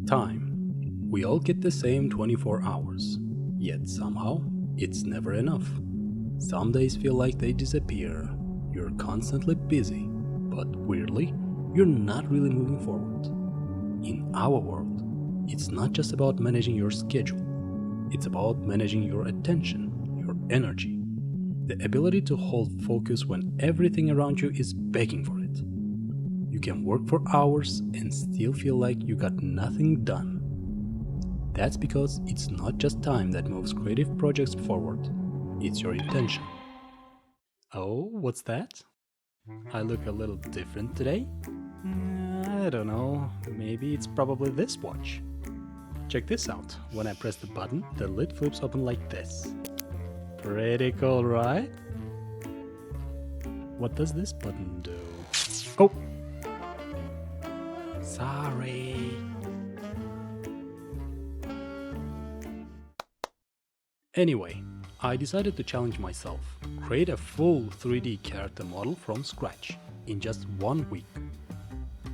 Time. We all get the same 24 hours, yet somehow it's never enough. Some days feel like they disappear. You're constantly busy, but weirdly, you're not really moving forward. In our world, it's not just about managing your schedule, it's about managing your attention, your energy, the ability to hold focus when everything around you is begging for it. You can work for hours and still feel like you got nothing done. That's because it's not just time that moves creative projects forward, it's your intention. Oh, what's that? I look a little different today? I don't know, maybe it's probably this watch. Check this out. When I press the button, the lid flips open like this. Pretty cool, right? What does this button do? Oh! Sorry. Anyway, I decided to challenge myself. Create a full 3D character model from scratch in just 1 week.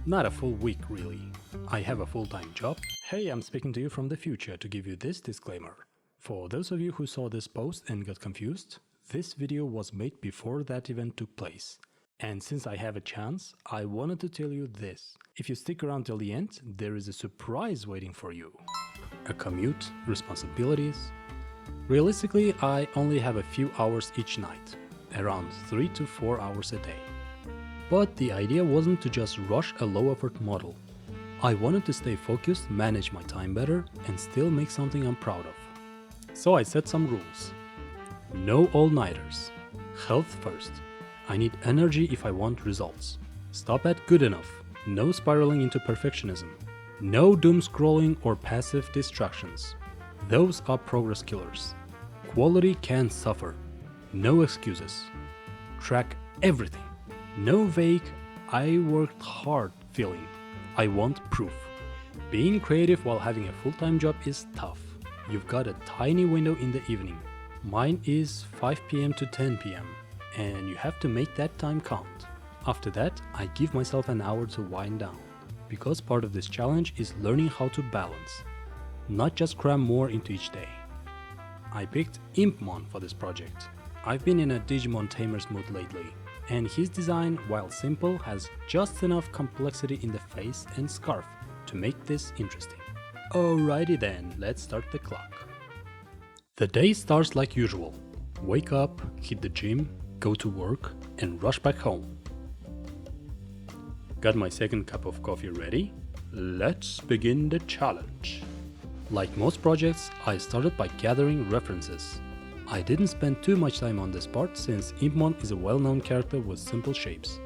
Not a full week, really. I have a full-time job. Hey, I'm speaking to you from the future to give you this disclaimer. For those of you who saw this post and got confused, this video was made before that event took place. And since I have a chance, I wanted to tell you this. If you stick around till the end, there is a surprise waiting for you. A commute, responsibilities. Realistically, I only have a few hours each night, around 3 to 4 hours a day. But the idea wasn't to just rush a low-effort model. I wanted to stay focused, manage my time better, and still make something I'm proud of. So I set some rules. No all-nighters. Health first. I need energy if I want results. Stop at good enough. No spiraling into perfectionism. No doom scrolling or passive distractions. Those are progress killers. Quality can suffer. No excuses. Track everything. No vague, I worked hard feeling. I want proof. Being creative while having a full-time job is tough. You've got a tiny window in the evening. Mine is 5 p.m. to 10 p.m. and you have to make that time count. After that, I give myself an hour to wind down, because part of this challenge is learning how to balance, not just cram more into each day. I picked Impmon for this project. I've been in a Digimon Tamer's mood lately, and his design, while simple, has just enough complexity in the face and scarf to make this interesting. Alrighty then, let's start the clock. The day starts like usual. Wake up, hit the gym, go to work, and rush back home. Got my second cup of coffee ready? Let's begin the challenge. Like most projects, I started by gathering references. I didn't spend too much time on this part since Impmon is a well-known character with simple shapes.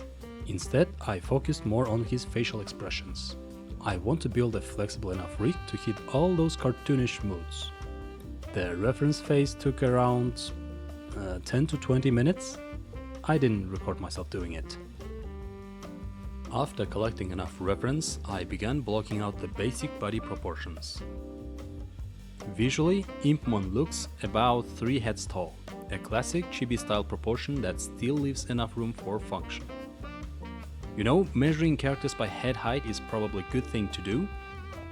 Instead, I focused more on his facial expressions. I want to build a flexible enough rig to hit all those cartoonish moods. The reference phase took around 10 to 20 minutes. I didn't record myself doing it. After collecting enough reference, I began blocking out the basic body proportions. Visually, Impmon looks about 3 heads tall, a classic chibi-style proportion that still leaves enough room for function. You know, measuring characters by head height is probably a good thing to do,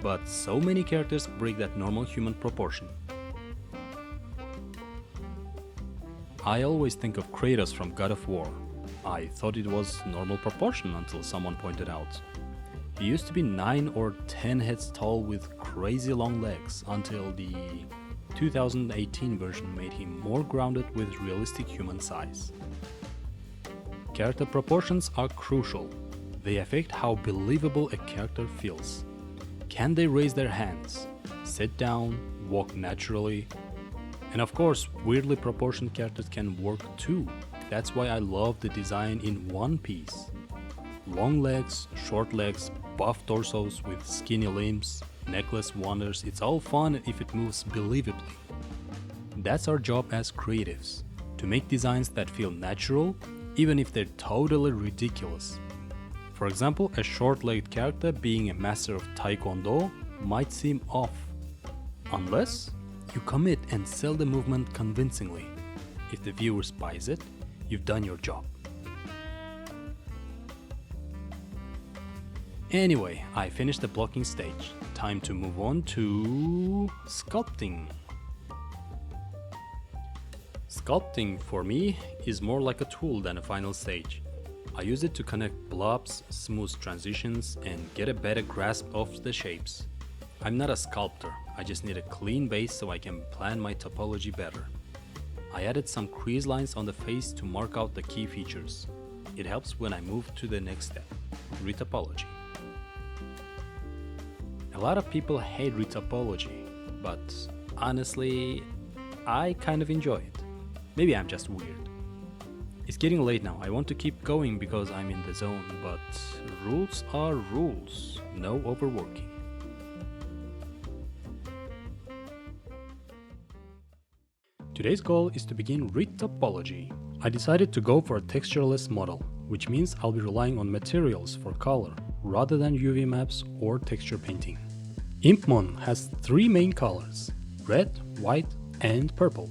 but so many characters break that normal human proportion. I always think of Kratos from God of War. I thought it was normal proportion until someone pointed out. He used to be 9 or 10 heads tall with crazy long legs until the 2018 version made him more grounded with realistic human size. Character proportions are crucial. They affect how believable a character feels. Can they raise their hands, sit down, walk naturally? And of course, weirdly proportioned characters can work too. That's why I love the design in One Piece. Long legs, short legs, buff torsos with skinny limbs, necklace wonders, it's all fun if it moves believably. That's our job as creatives, to make designs that feel natural, even if they're totally ridiculous. For example, a short-legged character being a master of Taekwondo might seem off, unless you commit and sell the movement convincingly. If the viewer buys it, you've done your job. Anyway, I finished the blocking stage. Time to move on to sculpting. Sculpting for me is more like a tool than a final stage. I use it to connect blobs, smooth transitions, and get a better grasp of the shapes. I'm not a sculptor, I just need a clean base so I can plan my topology better. I added some crease lines on the face to mark out the key features. It helps when I move to the next step, retopology. A lot of people hate retopology, but honestly, I kind of enjoy it. Maybe I'm just weird. It's getting late now, I want to keep going because I'm in the zone, but rules are rules, no overworking. Today's goal is to begin retopology. I decided to go for a textureless model, which means I'll be relying on materials for color rather than UV maps or texture painting. Impmon has 3 main colors, red, white and purple.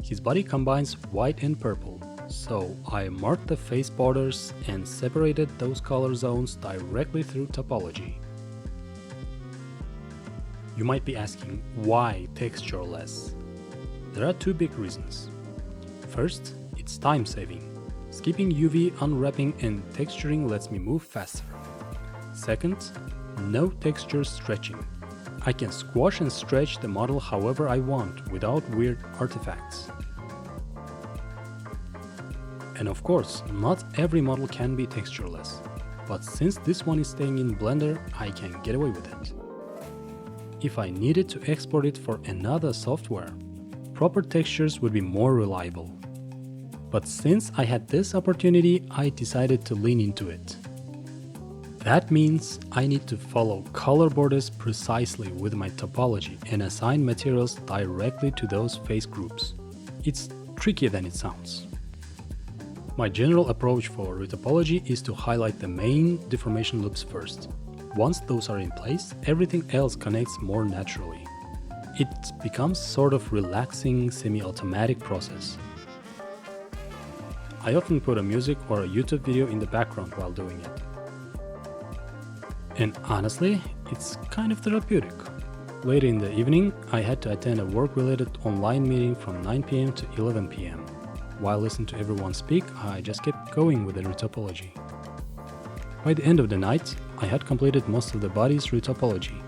His body combines white and purple, so I marked the face borders and separated those color zones directly through topology. You might be asking, why textureless? There are 2 big reasons. First, it's time saving. Skipping UV unwrapping and texturing lets me move faster. Second, no texture stretching. I can squash and stretch the model however I want without weird artifacts. And of course, not every model can be textureless, but since this one is staying in Blender, I can get away with it. If I needed to export it for another software, proper textures would be more reliable. But since I had this opportunity, I decided to lean into it. That means I need to follow color borders precisely with my topology and assign materials directly to those face groups. It's trickier than it sounds. My general approach for retopology is to highlight the main deformation loops first. Once those are in place, everything else connects more naturally. It becomes sort of relaxing, semi-automatic process. I often put a music or a YouTube video in the background while doing it. And honestly, it's kind of therapeutic. Later in the evening, I had to attend a work-related online meeting from 9 PM to 11 PM. While listening to everyone speak, I just kept going with the retopology. By the end of the night, I had completed most of the body's retopology.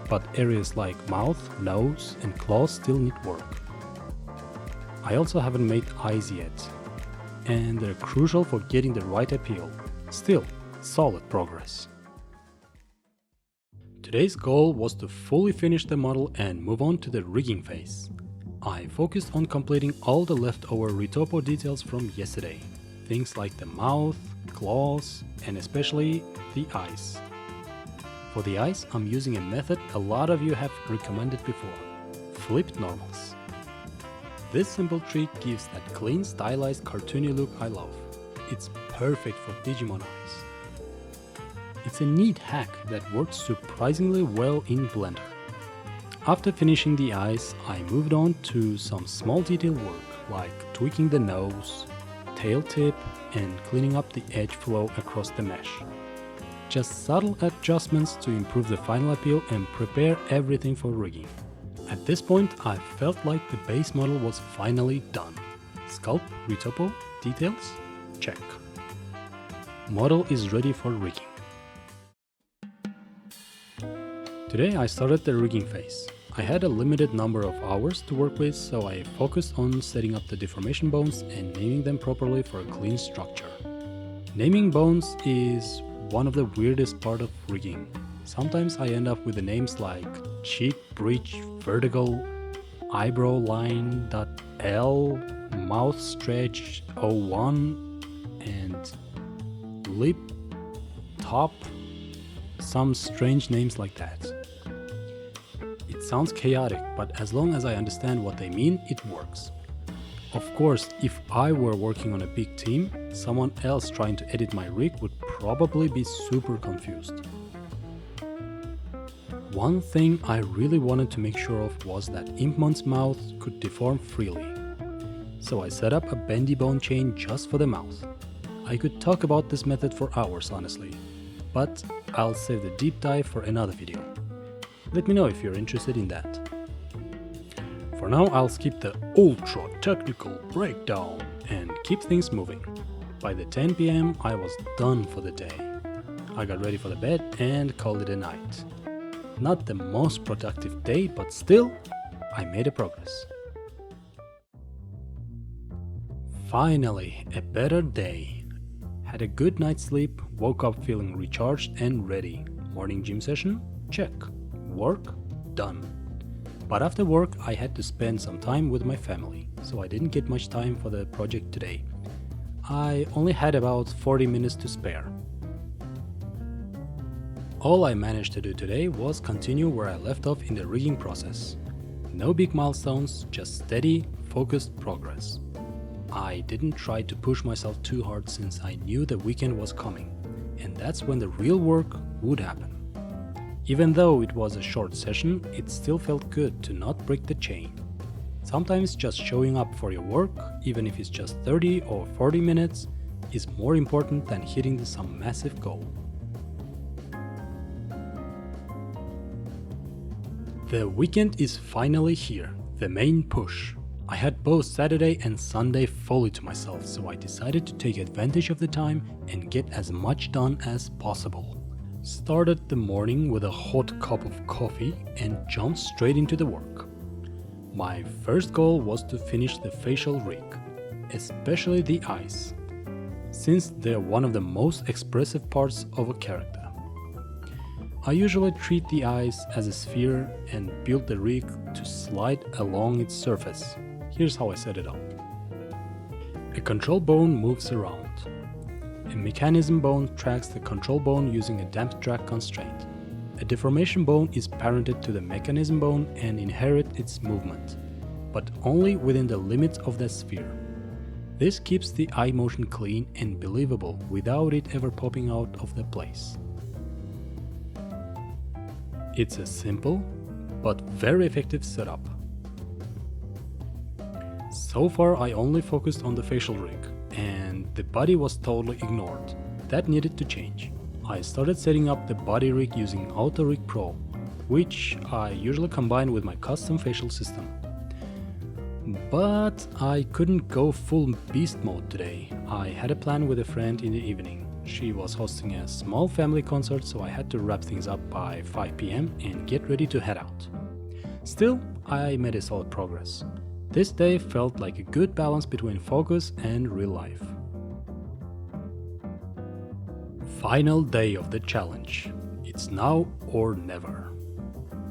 But areas like mouth, nose and claws still need work. I also haven't made eyes yet, and they're crucial for getting the right appeal. Still, solid progress. Today's goal was to fully finish the model and move on to the rigging phase. I focused on completing all the leftover retopo details from yesterday. Things like the mouth, claws, and especially the eyes. For the eyes, I'm using a method a lot of you have recommended before, flipped normals. This simple trick gives that clean, stylized, cartoony look I love. It's perfect for Digimon eyes. It's a neat hack that works surprisingly well in Blender. After finishing the eyes, I moved on to some small detail work like tweaking the nose, tail tip, and cleaning up the edge flow across the mesh. Just subtle adjustments to improve the final appeal and prepare everything for rigging. At this point, I felt like the base model was finally done. Sculpt, retopo, details, check. Model is ready for rigging. Today I started the rigging phase. I had a limited number of hours to work with, so I focused on setting up the deformation bones and naming them properly for a clean structure. Naming bones is one of the weirdest part of rigging. Sometimes I end up with the names like cheek breach vertical, eyebrow line .l, mouth stretch 01, and lip top, some strange names like that. It sounds chaotic, but as long as I understand what they mean, it works. Of course, if I were working on a big team, someone else trying to edit my rig would probably be super confused. One thing I really wanted to make sure of was that Impmon's mouth could deform freely. So I set up a bendy bone chain just for the mouth. I could talk about this method for hours, honestly. but I'll save the deep dive for another video. Let me know if you're interested in that. For now, I'll skip the ultra technical breakdown and keep things moving. By the 10 PM, I was done for the day. I got ready for the bed and called it a night. Not the most productive day, but still, I made a progress. Finally, a better day. Had a good night's sleep, woke up feeling recharged and ready. Morning gym session? Check. Work? Done. But after work, I had to spend some time with my family, so I didn't get much time for the project today. I only had about 40 minutes to spare. All I managed to do today was continue where I left off in the rigging process. No big milestones, just steady, focused progress. I didn't try to push myself too hard since I knew the weekend was coming, and that's when the real work would happen. Even though it was a short session, it still felt good to not break the chain. Sometimes just showing up for your work, even if it's just 30 or 40 minutes, is more important than hitting some massive goal. The weekend is finally here, the main push. I had both Saturday and Sunday fully to myself, so I decided to take advantage of the time and get as much done as possible. Started the morning with a hot cup of coffee and jumped straight into the work. My first goal was to finish the facial rig, especially the eyes, since they're one of the most expressive parts of a character. I usually treat the eyes as a sphere and build the rig to slide along its surface. Here's how I set it up. A control bone moves around. A mechanism bone tracks the control bone using a damp drag constraint. A deformation bone is parented to the mechanism bone and inherits its movement, but only within the limits of the sphere. This keeps the eye motion clean and believable without it ever popping out of the place. It's a simple, but very effective setup. So far I only focused on the facial rig, and the body was totally ignored. That needed to change. I started setting up the body rig using Auto Rig Pro, which I usually combine with my custom facial system. But I couldn't go full beast mode today. I had a plan with a friend in the evening. She was hosting a small family concert, so I had to wrap things up by 5 PM and get ready to head out. Still, I made a solid progress. This day felt like a good balance between focus and real life. Final day of the challenge. It's now or never.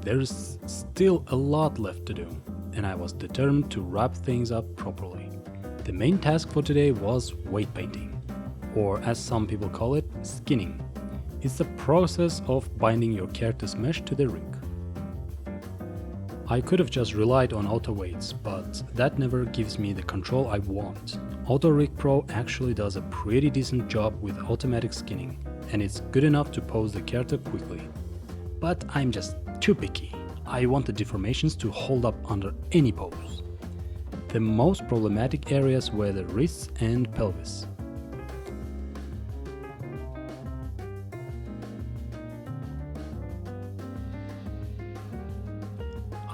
There's still a lot left to do, and I was determined to wrap things up properly. The main task for today was weight painting, or as some people call it, skinning. It's the process of binding your character's mesh to the rig. I could have just relied on auto weights, but that never gives me the control I want. Auto Rig Pro actually does a pretty decent job with automatic skinning, and it's good enough to pose the character quickly. But I'm just too picky. I want the deformations to hold up under any pose. The most problematic areas were the wrists and pelvis.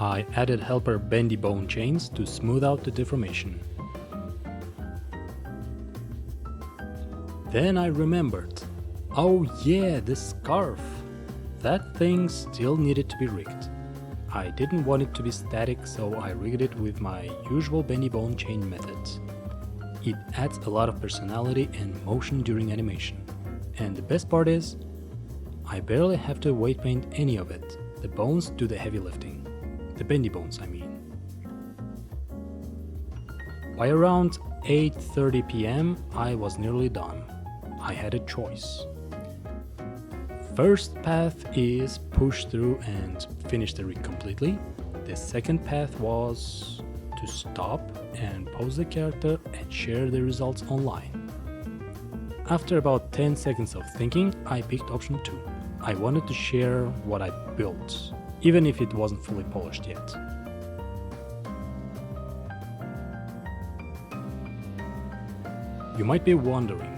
I added helper bendy bone chains to smooth out the deformation. Then I remembered, oh yeah, the scarf! That thing still needed to be rigged. I didn't want it to be static, so I rigged it with my usual bendy bone chain methods. It adds a lot of personality and motion during animation. And the best part is, I barely have to weight paint any of it. The bones do the heavy lifting. The bendy bones, I mean. By around 8:30 PM, I was nearly done. I had a choice. First path is push through and finish the rig completely. The second path was to stop and pose the character and share the results online. After about 10 seconds of thinking, I picked option 2. I wanted to share what I built, even if it wasn't fully polished yet. You might be wondering,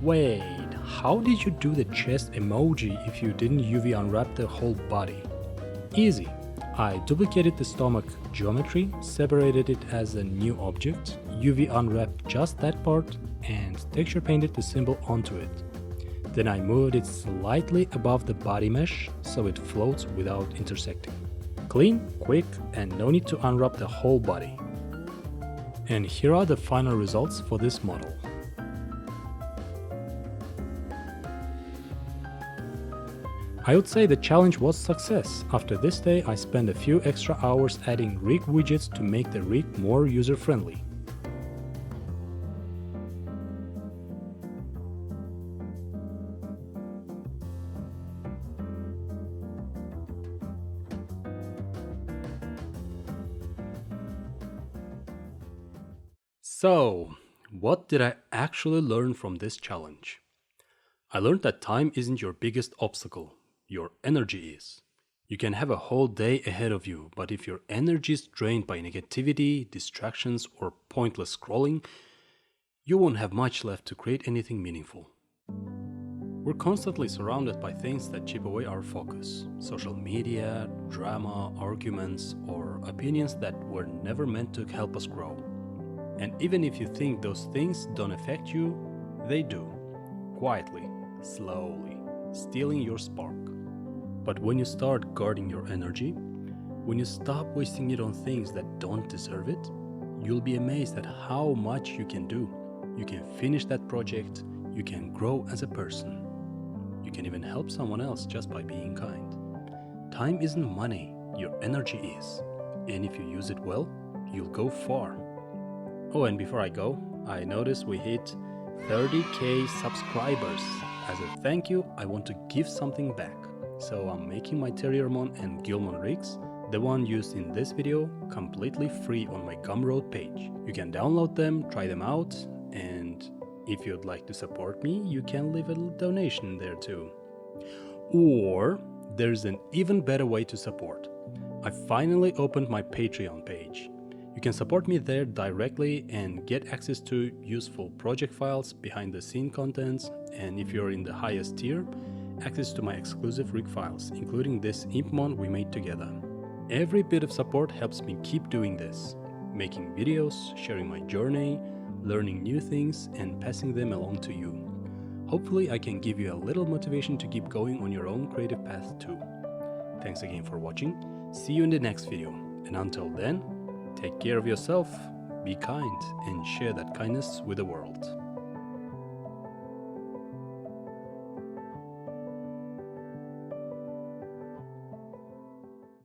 wait, how did you do the chest emoji if you didn't UV unwrap the whole body? Easy. I duplicated the stomach geometry, separated it as a new object, UV unwrapped just that part, and texture painted the symbol onto it. Then I moved it slightly above the body mesh so it floats without intersecting. Clean, quick, and no need to unwrap the whole body. And here are the final results for this model. I would say the challenge was success. After this day, I spent a few extra hours adding rig widgets to make the rig more user-friendly. So, what did I actually learn from this challenge? I learned that time isn't your biggest obstacle. Your energy is. You can have a whole day ahead of you, but if your energy is drained by negativity, distractions, or pointless scrolling, you won't have much left to create anything meaningful. We're constantly surrounded by things that chip away our focus. Social media, drama, arguments, or opinions that were never meant to help us grow. And even if you think those things don't affect you, they do. Quietly, slowly, stealing your spark. But when you start guarding your energy, when you stop wasting it on things that don't deserve it, you'll be amazed at how much you can do. You can finish that project, you can grow as a person. You can even help someone else just by being kind. Time isn't money, your energy is. And if you use it well, you'll go far. Oh, and before I go, I noticed we hit 30k subscribers. As a thank you, I want to give something back. So I'm making my Terriermon and Guilmon rigs, the one used in this video, completely free on my Gumroad page. You can download them, try them out, and if you'd like to support me, you can leave a little donation there too. Or there's an even better way to support. I finally opened my Patreon page. You can support me there directly and get access to useful project files, behind the scene contents, and if you're in the highest tier, access to my exclusive rig files, including this Impmon we made together. Every bit of support helps me keep doing this, making videos, sharing my journey, learning new things, and passing them along to you. Hopefully I can give you a little motivation to keep going on your own creative path too. Thanks again for watching, see you in the next video, and until then, take care of yourself, be kind, and share that kindness with the world.